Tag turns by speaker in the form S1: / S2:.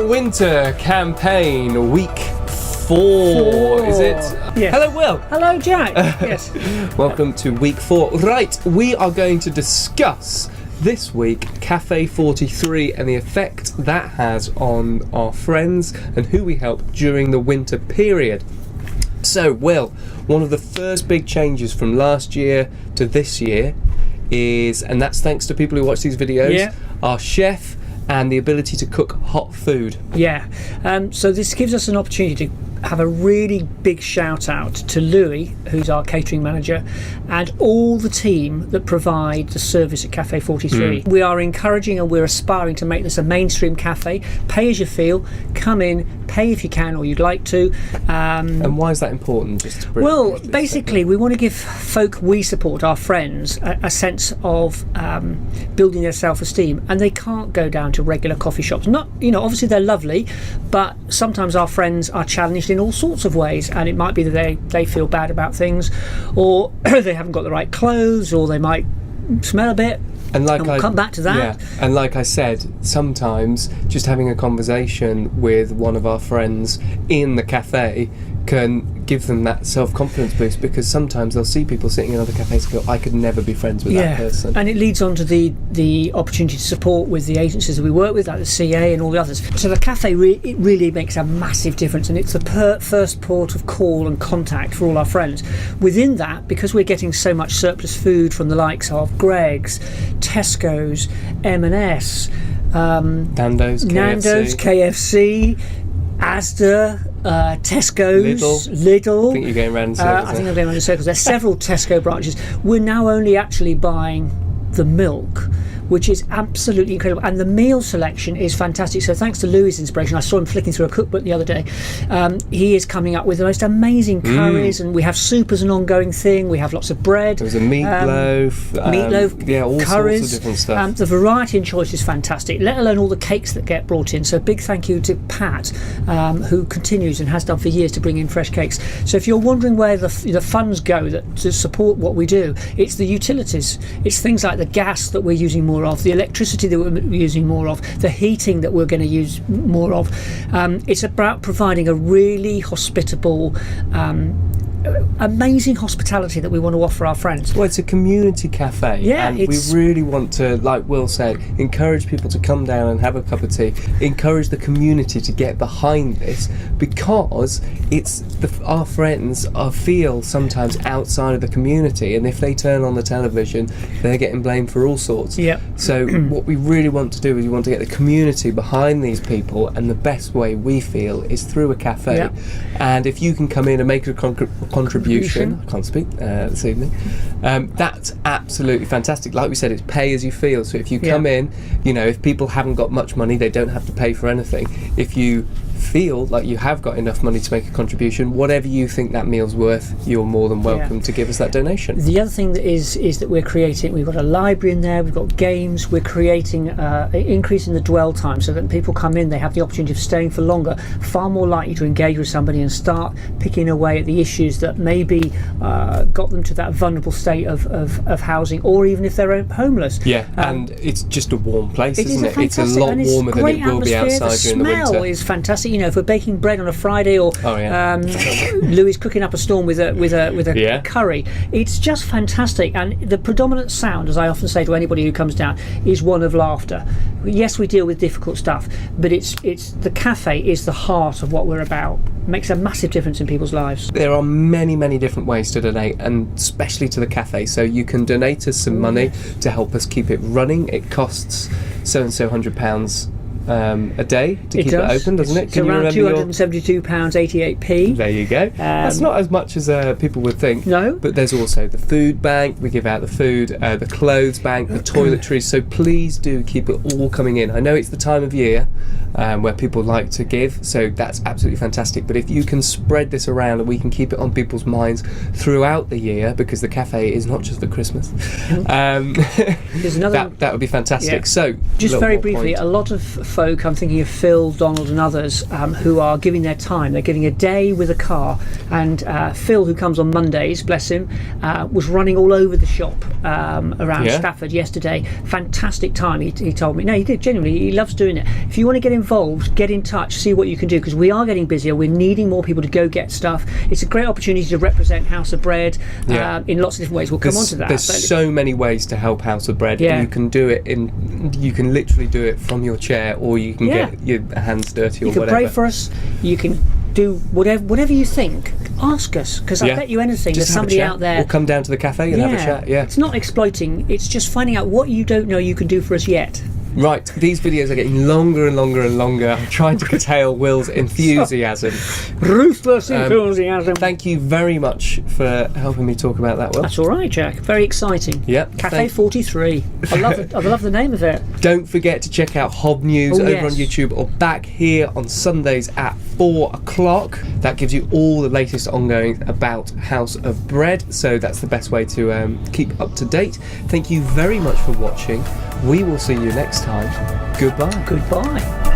S1: winter campaign, week 4, is it?
S2: Yes.
S1: Hello, Will.
S2: Hello, Jack. Yes.
S1: Welcome to week 4. Right, we are going to discuss this week Cafe 43 and the effect that has on our friends and who we help during the winter period. So, Will, one of the first big changes from last year to this year is, and that's thanks to people who watch these videos, our chef and the ability to cook hot food.
S2: Yeah. So this gives us an opportunity to have a really big shout out to Louis, who's our catering manager, and all the team that provide the service at Cafe 43. We are encouraging and we're aspiring to make this a mainstream cafe. Pay as you feel, come in, pay if you can or you'd like to.
S1: And why is that important? Just to
S2: well, basically, we want to give folk we support, our friends, a sense of building their self-esteem, and they can't go down to regular coffee shops. Not, obviously they're lovely, but sometimes our friends are challenged in all sorts of ways, and it might be that they feel bad about things, or they haven't got the right clothes, or they might smell a bit.
S1: And
S2: we'll come back to that.
S1: Yeah, and like I said, sometimes just having a conversation with one of our friends in the cafe can give them that self-confidence boost, because sometimes they'll see people sitting in other cafes and go, I could never be friends with that person.
S2: And it leads on to the opportunity to support with the agencies that we work with, like the CA and all the others. So the cafe it really makes a massive difference, and it's the first port of call and contact for all our friends. Within that, because we're getting so much surplus food from the likes of Greggs, Tesco's, M&S,
S1: Nando's,
S2: KFC, Asda, Tesco's, Lidl.
S1: I think you're going around in circles.
S2: I think I'm going around in circles. There's several Tesco branches. We're now only actually buying the milk, which is absolutely incredible, and the meal selection is fantastic. So thanks to Louis' inspiration, I saw him flicking through a cookbook the other day. He is coming up with the most amazing curries, and we have soup as an ongoing thing. We have lots of bread.
S1: There's a meatloaf, all
S2: curries,
S1: sorts of different stuff.
S2: The variety and choice is fantastic, let alone all the cakes that get brought in. So big thank you to Pat, who continues and has done for years to bring in fresh cakes. So if you're wondering where the funds go to support what we do, it's the utilities. It's things like the gas that we're using more of, the electricity that we're using more of, the heating that we're going to use more of. It's about providing a really hospitable, amazing hospitality that we want to offer our friends.
S1: Well, it's a community cafe, and we really want to, like Will said, encourage people to come down and have a cup of tea, encourage the community to get behind this, because it's our friends feel sometimes outside of the community, and if they turn on the television, they're getting blamed for all sorts. So what we really want to do is we want to get the community behind these people, and the best way we feel is through a cafe. And if you can come in and make a contribution, I can't speak this evening, that's absolutely fantastic. Like we said, it's pay as you feel. So if you come in, if people haven't got much money, they don't have to pay for anything. If you feel like you have got enough money to make a contribution, whatever you think that meal's worth, you're more than welcome to give us that donation.
S2: The other thing that is that we're creating, we've got a library in there, we've got games, we're creating increasing the dwell time so that people come in, they have the opportunity of staying for longer, far more likely to engage with somebody and start picking away at the issues that maybe got them to that vulnerable state of housing, or even if they're homeless.
S1: And it's just a warm place, isn't it?
S2: It's
S1: a lot warmer than it will be outside during the winter.
S2: The smell is fantastic. If we're baking bread on a Friday, or Louis cooking up a storm with a curry, it's just fantastic. And the predominant sound, as I often say to anybody who comes down, is one of laughter. Yes, we deal with difficult stuff, but it's the cafe is the heart of what we're about. It makes a massive difference in people's lives.
S1: There are many different ways to donate, and especially to the cafe. So you can donate us some money to help us keep it running. It costs so and so £100 a day to keep it open, doesn't it?
S2: It's around £272.88.
S1: There you go. That's not as much as people would think.
S2: No.
S1: But there's also the food bank. We give out the food, the clothes bank, the toiletries. So please do keep it all coming in. I know it's the time of year where people like to give, so that's absolutely fantastic. But if you can spread this around and we can keep it on people's minds throughout the year, because the cafe is not just for Christmas,
S2: There's another
S1: that would be fantastic. So
S2: just very briefly, a lot of folk, I'm thinking of Phil, Donald and others who are giving their time. They're giving a day with a car, and Phil, who comes on Mondays, bless him, was running all over the shop around Stafford yesterday. Fantastic time, he told me. No, he did, genuinely, he loves doing it. If you want to get involved, get in touch, see what you can do, because we are getting busier. We're needing more people to go get stuff. It's a great opportunity to represent House of Bread in lots of different ways. We'll come on to that.
S1: There's so many ways to help House of Bread. You can do it you can literally do it from your chair, or you can get your hands dirty, or whatever.
S2: You can pray for us. You can do whatever you think. Ask us, because I bet you anything there's somebody out there.
S1: Or come down to the cafe and have a chat. Yeah,
S2: it's not exploiting. It's just finding out what you don't know you can do for us yet.
S1: Right, these videos are getting longer and longer and longer. I'm trying to curtail Will's enthusiasm.
S2: Ruthless enthusiasm.
S1: Thank you very much for helping me talk about that, Will.
S2: That's all right, Jack. Very exciting.
S1: Yep.
S2: Cafe 43. I love the name of it.
S1: Don't forget to check out Hob News over on YouTube, or back here on Sundays at 4 o'clock. That gives you all the latest ongoing about House of Bread, so that's the best way to keep up to date. Thank you very much for watching. We will see you next time. Goodbye.
S2: Goodbye.